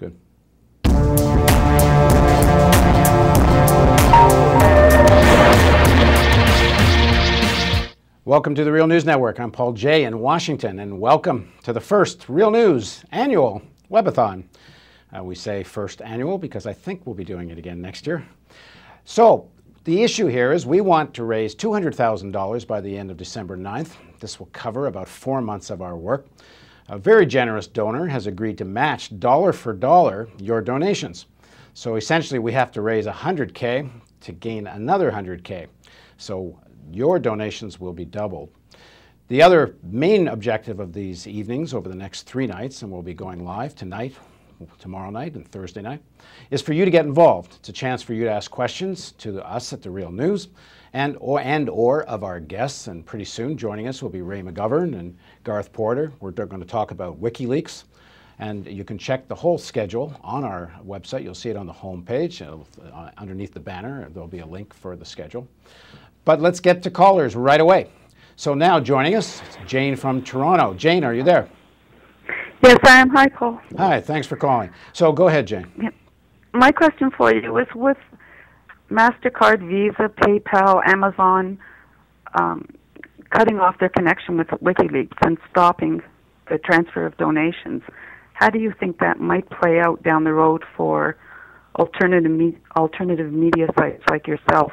Good. Welcome to the Real News Network. I'm Paul Jay in Washington, and welcome to the first Real News annual Webathon. We say first annual because I think we'll be doing it again next year. So the issue here is we want to raise $200,000 by the end of December 9th. This will cover about 4 months of our work. A very generous donor has agreed to match dollar for dollar your donations. So essentially we have to raise $100K to gain another $100K. So your donations will be doubled. The other main objective of these evenings over the next 3 nights, and we'll be going live tonight, tomorrow night, and Thursday night, is for you to get involved. It's a chance for you to ask questions to us at The Real News and or of our guests, and pretty soon joining us will be Ray McGovern and Garth Porter. We're going to talk about WikiLeaks, and you can check the whole schedule on our website. You'll see it on the home page. Underneath the banner, there'll be a link for the schedule. But let's get to callers right away. So now joining us, Jane from Toronto. Jane, are you there? Yes, I am. Hi, Paul. Hi, thanks for calling. So go ahead, Jane. Yep. My question for you is with MasterCard, Visa, PayPal, Amazon cutting off their connection with WikiLeaks and stopping the transfer of donations, how do you think that might play out down the road for alternative media sites like yourself?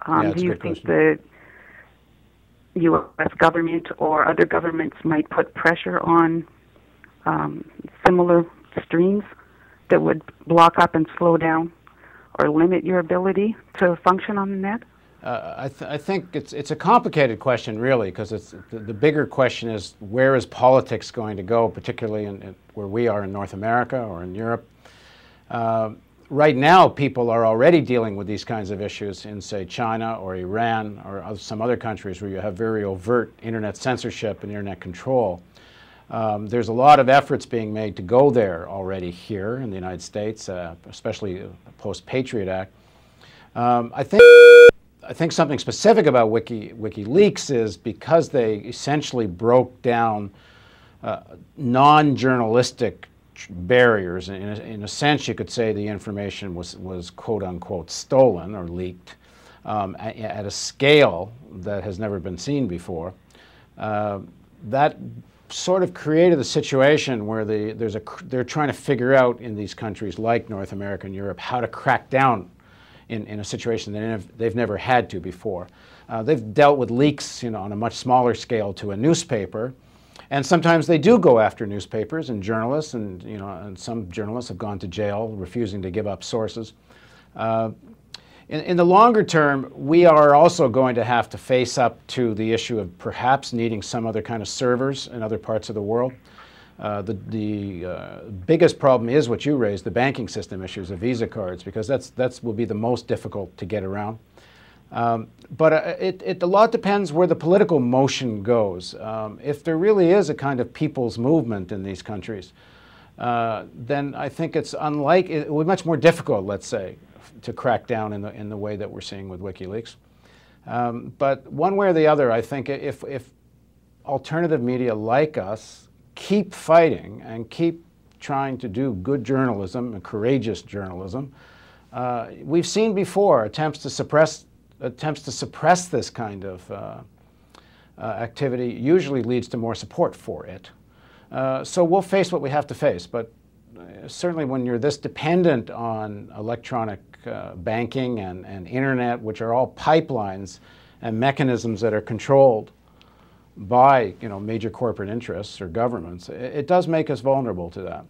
Do you think the U.S. government or other governments might put pressure on similar streams that would block up and slow down or limit your ability to function on the net? I think it's a complicated question, really, because the bigger question is where is politics going to go, particularly where we are in North America or in Europe. Right now, people are already dealing with these kinds of issues in, say, China or Iran or some other countries where you have very overt internet censorship and internet control. There's a lot of efforts being made to go there already here in the United States, especially post-Patriot Act. I think something specific about WikiLeaks is because they essentially broke down non-journalistic barriers. In a sense, you could say the information was quote-unquote stolen or leaked at a scale that has never been seen before. That sort of created a situation where they're trying to figure out in these countries like North America and Europe how to crack down in a situation that they've never had to before. They've dealt with leaks, on a much smaller scale to a newspaper. And sometimes they do go after newspapers and journalists, and and some journalists have gone to jail refusing to give up sources. In the longer term, we are also going to have to face up to the issue of perhaps needing some other kind of servers in other parts of the world. The biggest problem is what you raised, the banking system issues of Visa cards, because that will be the most difficult to get around. But a lot depends where the political motion goes. If there really is a kind of people's movement in these countries, then I think it would be much more difficult, let's say, to crack down in the way that we're seeing with WikiLeaks. But one way or the other, I think if alternative media like us keep fighting and keep trying to do good journalism and courageous journalism, we've seen before attempts to suppress this kind of activity usually leads to more support for it. So we'll face what we have to face, but certainly when you're this dependent on electronic banking and internet, which are all pipelines and mechanisms that are controlled by major corporate interests or governments, it does make us vulnerable to that.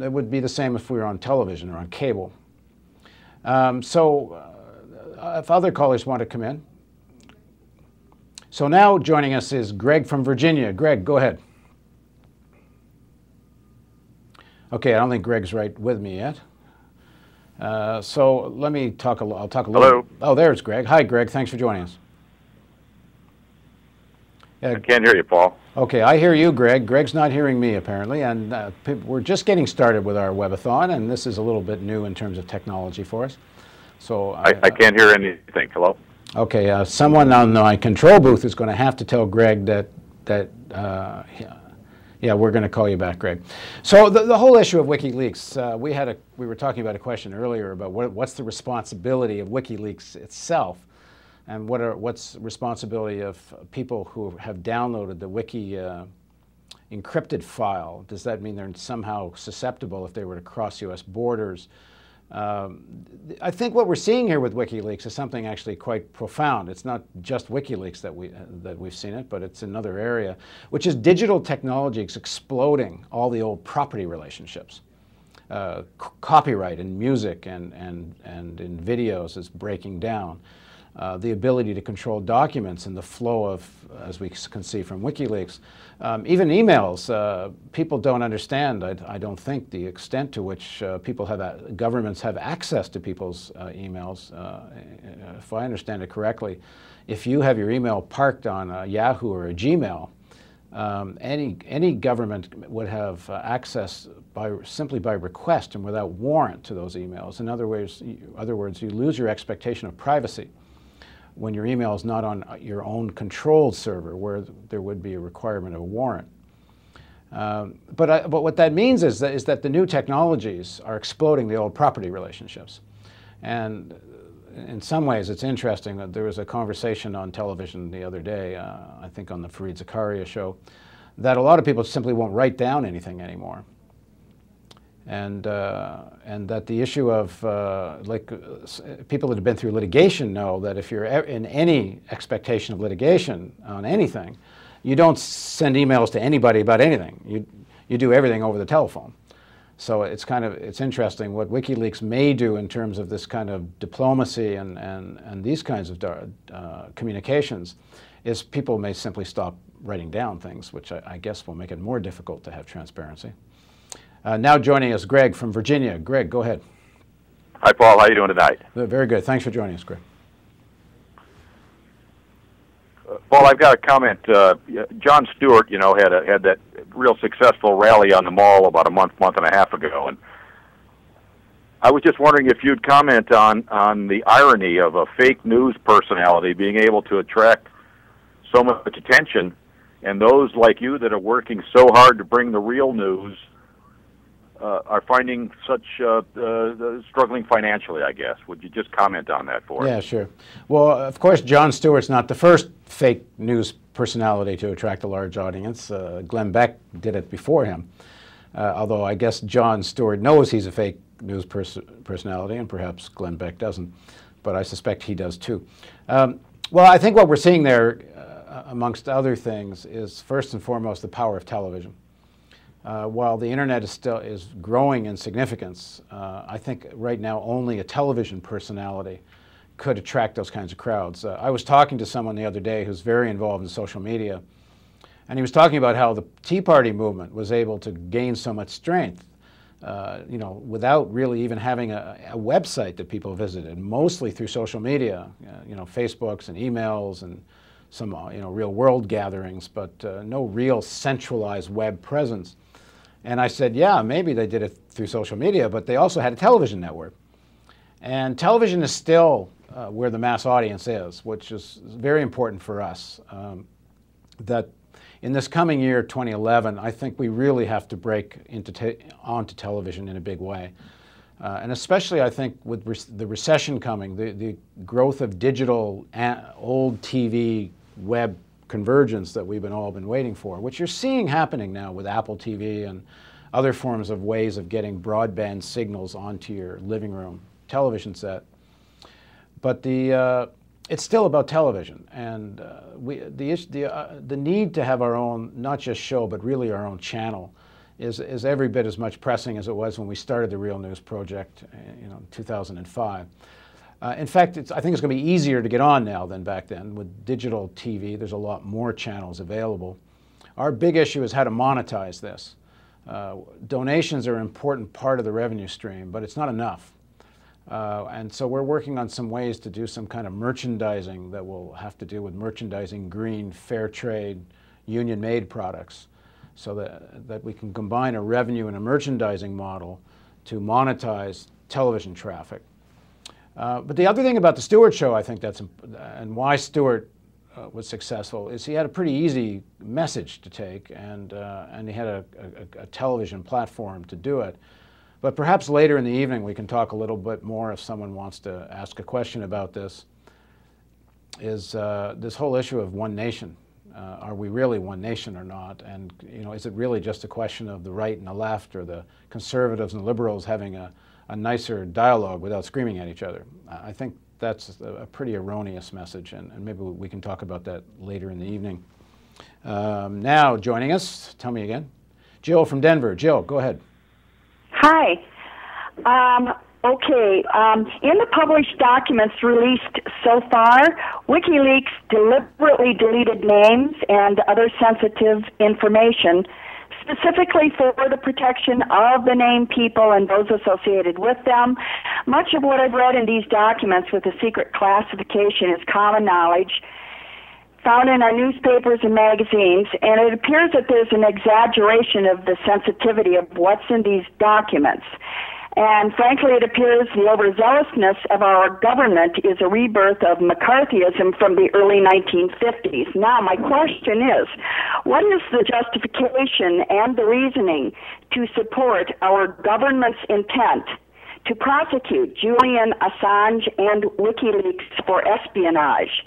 It would be the same if we were on television or on cable. If other callers want to come in. So now joining us is Greg from Virginia. Greg, go ahead. Okay, I don't think Greg's right with me yet. So let me talk I'll talk a little. Hello. Oh, there's Greg. Hi, Greg. Thanks for joining us. I can't hear you, Paul. Okay, I hear you, Greg. Greg's not hearing me, apparently. And we're just getting started with our webathon, and this is a little bit new in terms of technology for us. So I can't hear anything. Hello? Okay, someone on my control booth is going to have to tell Greg that Yeah, we're going to call you back, Greg. So the whole issue of WikiLeaks, we were talking about a question earlier about what's the responsibility of WikiLeaks itself, and what's the responsibility of people who have downloaded the Wiki encrypted file. Does that mean they're somehow susceptible if they were to cross U.S. borders? I think what we're seeing here with WikiLeaks is something actually quite profound. It's not just WikiLeaks that we've seen it, but it's another area, which is digital technology is exploding all the old property relationships. Copyright in music and in videos is breaking down. The ability to control documents and the flow of, as we can see from WikiLeaks, even emails. People don't understand, I don't think, the extent to which governments have access to people's emails. If I understand it correctly, if you have your email parked on a Yahoo or a Gmail, any government would have access simply by request and without warrant to those emails. In other words, you lose your expectation of privacy when your email is not on your own controlled server, where there would be a requirement of a warrant. But what that means is that the new technologies are exploding the old property relationships. And in some ways, it's interesting that there was a conversation on television the other day, I think on the Fareed Zakaria show, that a lot of people simply won't write down anything anymore. And that the issue of, people that have been through litigation know that if you're in any expectation of litigation on anything, you don't send emails to anybody about anything. You do everything over the telephone. So it's interesting what WikiLeaks may do in terms of this kind of diplomacy and these kinds of communications, is people may simply stop writing down things, which I guess will make it more difficult to have transparency. Now joining us, Greg from Virginia. Greg, go ahead. Hi, Paul. How are you doing tonight? Very good. Thanks for joining us, Greg. Paul, I've got a comment. Jon Stewart, had that real successful rally on the Mall about a month and a half ago, and I was just wondering if you'd comment on the irony of a fake news personality being able to attract so much attention, and those like you that are working so hard to bring the real news are finding such struggling financially, I guess. Would you just comment on that for us? Yeah, sure. Well, of course, Jon Stewart's not the first fake news personality to attract a large audience. Glenn Beck did it before him, although I guess Jon Stewart knows he's a fake news personality, and perhaps Glenn Beck doesn't, but I suspect he does too. Well, I think what we're seeing there, amongst other things, is first and foremost the power of television. While the internet is growing in significance, I think right now only a television personality could attract those kinds of crowds. I was talking to someone the other day who's very involved in social media, and he was talking about how the Tea Party movement was able to gain so much strength, without really even having a website that people visited, mostly through social media, Facebooks and emails and some real world gatherings, but no real centralized web presence. And I said, yeah, maybe they did it through social media, but they also had a television network. And television is still where the mass audience is, which is very important for us. That in this coming year, 2011, I think we really have to break onto television in a big way. And especially, I think, with the recession coming, the growth of digital, old TV, web convergence that we've all been waiting for, which you're seeing happening now with Apple TV and other forms of ways of getting broadband signals onto your living room television set. But it's still about television, and the need to have our own, not just show, but really our own channel is every bit as much pressing as it was when we started the Real News Project, in 2005. In fact, I think it's going to be easier to get on now than back then. With digital TV, there's a lot more channels available. Our big issue is how to monetize this. Donations are an important part of the revenue stream, but it's not enough. And so we're working on some ways to do some kind of merchandising that will have to do with merchandising green, fair trade, union-made products, so that we can combine a revenue and a merchandising model to monetize television traffic. But the other thing about the Stewart show, I think and why Stewart was successful is he had a pretty easy message to take, and he had a television platform to do it. But perhaps later in the evening we can talk a little bit more if someone wants to ask a question about this, is this whole issue of one nation. Are we really one nation or not? And is it really just a question of the right and the left, or the conservatives and liberals having a nicer dialogue without screaming at each other? I think that's a pretty erroneous message, and maybe we can talk about that later in the evening. Now joining us, tell me again, Jill from Denver. Jill, go ahead. Hi. Okay. In the published documents released so far, WikiLeaks deliberately deleted names and other sensitive information, specifically for the protection of the named people and those associated with them. Much of what I've read in these documents with the secret classification is common knowledge, found in our newspapers and magazines, and it appears that there's an exaggeration of the sensitivity of what's in these documents. And frankly, it appears the overzealousness of our government is a rebirth of McCarthyism from the early 1950s. Now, my question is, what is the justification and the reasoning to support our government's intent to prosecute Julian Assange and WikiLeaks for espionage?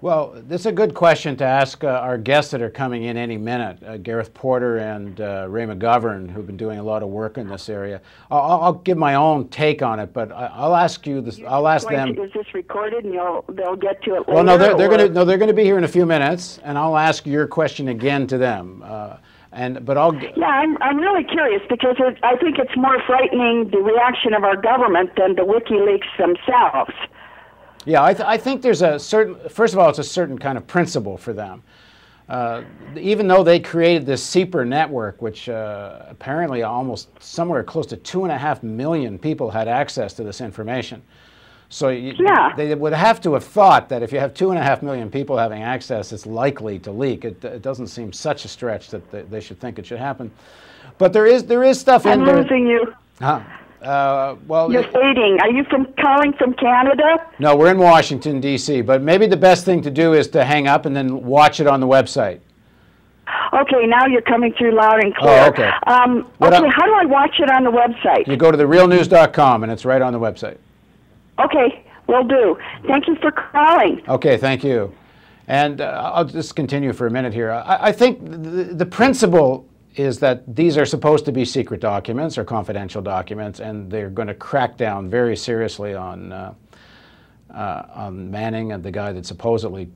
Well, this is a good question to ask our guests that are coming in any minute, Gareth Porter and Ray McGovern, who've been doing a lot of work in this area. I'll give my own take on it, but I'll ask you this. I'll ask them. Is this recorded, and they'll get to it later? Well, no, they're going to be here in a few minutes, and I'll ask your question again to them. But I'll. Yeah, I'm really curious because I think it's more frightening the reaction of our government than the WikiLeaks themselves. Yeah, I think there's a certain, first of all, it's a certain kind of principle for them. Even though they created this CEPR network, which apparently almost somewhere close to 2.5 million people had access to this information. So they would have to have thought that if you have 2.5 million people having access, it's likely to leak. It doesn't seem such a stretch that they should think it should happen. But there is stuff in there. I'm losing you. Well, you're fading. Are you calling from Canada? No, we're in Washington, D.C., but maybe the best thing to do is to hang up and then watch it on the website. Okay, now you're coming through loud and clear. Oh, okay. Okay, how do I watch it on the website? You go to therealnews.com, and it's right on the website. Okay, will do. Thank you for calling. Okay, thank you. And I'll just continue for a minute here. I think the principle is that these are supposed to be secret documents or confidential documents, and they're going to crack down very seriously on Manning and the guy that supposedly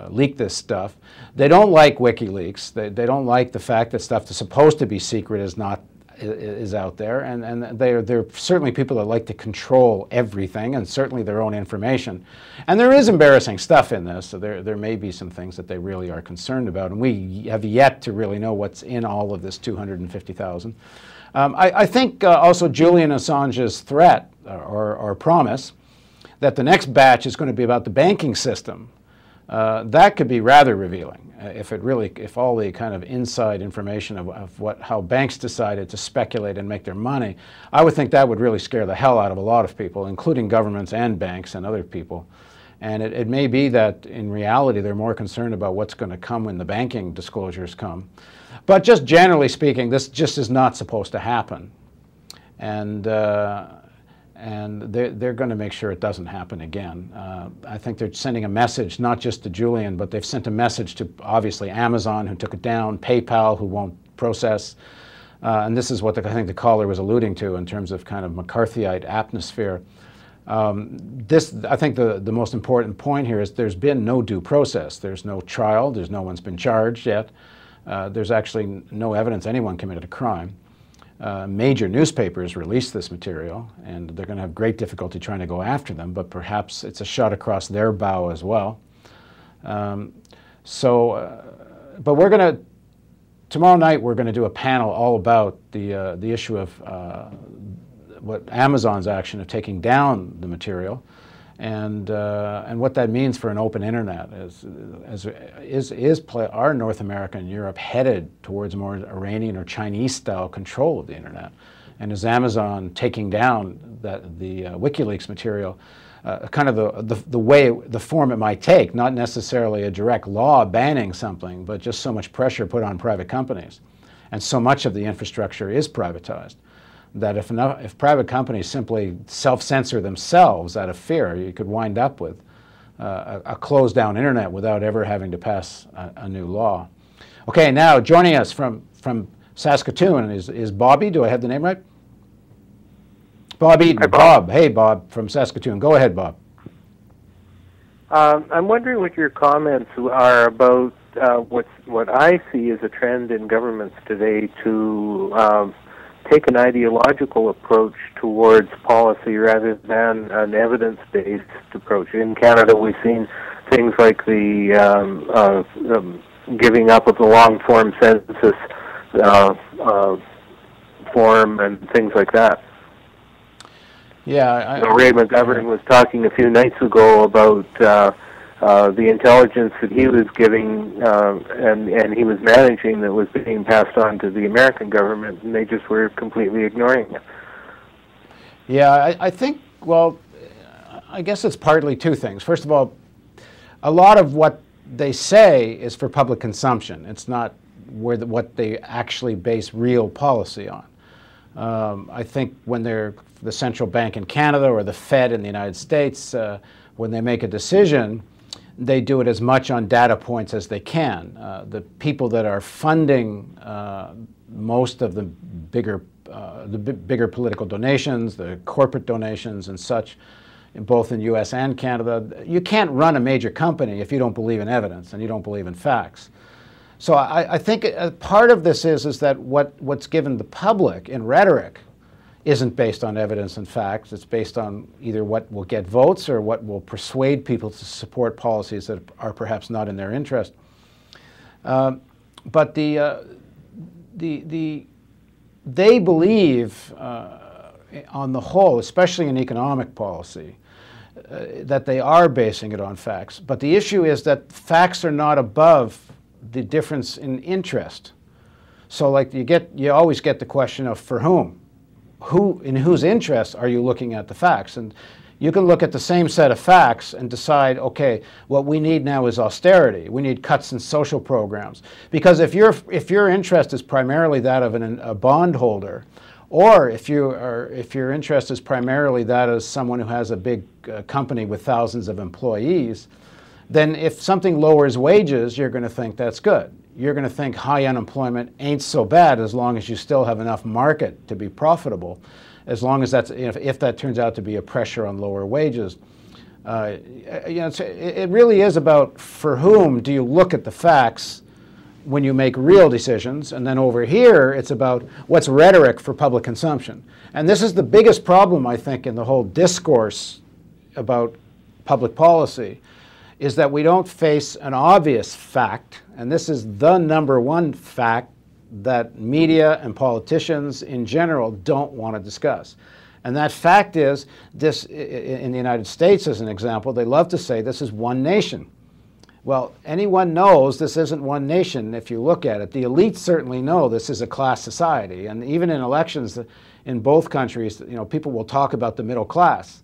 leaked this stuff. They don't like WikiLeaks. They don't like the fact that stuff that's supposed to be secret is out there, and they're certainly people that like to control everything, and certainly their own information. And there is embarrassing stuff in this, so there may be some things that they really are concerned about, and we have yet to really know what's in all of this 250,000. I think also Julian Assange's threat or promise that the next batch is going to be about the banking system, that could be rather revealing. If all the kind of inside information of how banks decided to speculate and make their money, I would think that would really scare the hell out of a lot of people, including governments and banks and other people. And it may be that in reality they're more concerned about what's going to come when the banking disclosures come. But just generally speaking, this just is not supposed to happen. And they're going to make sure it doesn't happen again. I think they're sending a message, not just to Julian, but they've sent a message to, obviously, Amazon, who took it down, PayPal, who won't process. And this is what I think the caller was alluding to in terms of kind of McCarthyite atmosphere. I think the most important point here is there's been no due process. There's no trial. No one's been charged yet. There's actually no evidence anyone committed a crime. Major newspapers released this material, and they're going to have great difficulty trying to go after them, but perhaps it's a shot across their bow as well. But we're going to, tomorrow night we're going to do a panel all about the issue of what Amazon's action of taking down the material, and what that means for an open internet. Are North America and Europe headed towards more Iranian or Chinese style control of the internet? And is Amazon taking down the WikiLeaks material kind of the form it might take, not necessarily a direct law banning something, but just so much pressure put on private companies. And so much of the infrastructure is privatized that if private companies simply self-censor themselves out of fear, you could wind up with a closed-down internet without ever having to pass a new law. Okay, now joining us from Saskatoon is Bobby. Do I have the name right? Bob Eaton. Hi, Bob. Hey, Bob from Saskatoon. Go ahead, Bob. I'm wondering what your comments are about what I see as a trend in governments today to take an ideological approach towards policy rather than an evidence-based approach. In Canada, we've seen things like the giving up of the long-form census form and things like that. Yeah, Ray McGovern was talking a few nights ago about the intelligence that he was giving and he was managing that was being passed on to the American government, and they just were completely ignoring it. Yeah, I think, well, I guess it's partly two things. First of all, a lot of what they say is for public consumption. It's not what they actually base real policy on. I think when they're the central bank in Canada or the Fed in the United States, when they make a decision, they do it as much on data points as they can. The people that are funding most of the bigger political donations, the corporate donations and such, both in U.S. and Canada, you can't run a major company if you don't believe in evidence and you don't believe in facts. So I think part of this is that what's given the public in rhetoric isn't based on evidence and facts. It's based on either what will get votes or what will persuade people to support policies that are perhaps not in their interest. But they believe, on the whole, especially in economic policy, that they are basing it on facts. But the issue is that facts are not above the difference in interest. So like you always get the question of for whom? In whose interest are you looking at the facts? And you can look at the same set of facts and decide, okay, what we need now is austerity. We need cuts in social programs. Because if your interest is primarily that of a bondholder, or if your interest is primarily that of someone who has a big company with thousands of employees, then if something lowers wages, you're going to think that's good. You're going to think high unemployment ain't so bad as long as you still have enough market to be profitable, as long as that's, if that turns out to be a pressure on lower wages. It really is about for whom do you look at the facts when you make real decisions, and then over here it's about what's rhetoric for public consumption. And this is the biggest problem, I think, in the whole discourse about public policy, is that we don't face an obvious fact, and this is the number one fact that media and politicians in general don't want to discuss. And that fact is, this, in the United States as an example, they love to say this is one nation. Well, anyone knows this isn't one nation if you look at it. The elites certainly know this is a class society, and even in elections in both countries, people will talk about the middle class.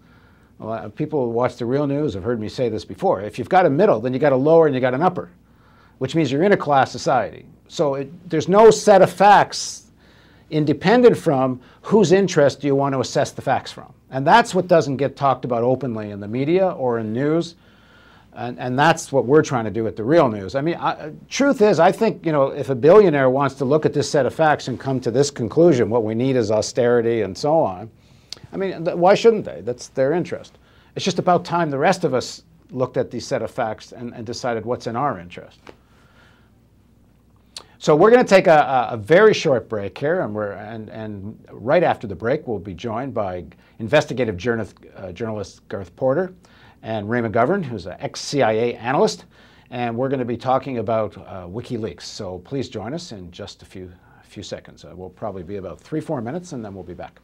People who watch the real news have heard me say this before. If you've got a middle, then you got a lower and you got an upper, which means you're in a class society. So there's no set of facts independent from whose interest do you want to assess the facts from. And that's what doesn't get talked about openly in the media or in news. And that's what we're trying to do at the Real News. I mean, truth is, I think, if a billionaire wants to look at this set of facts and come to this conclusion, what we need is austerity and so on, I mean, why shouldn't they? That's their interest. It's just about time the rest of us looked at these set of facts and decided what's in our interest. So we're going to take a very short break here, and right after the break, we'll be joined by investigative journalist Garth Porter and Ray McGovern, who's an ex-CIA analyst, and we're going to be talking about WikiLeaks. So please join us in just a few seconds. We'll probably be about 3-4 minutes, and then we'll be back.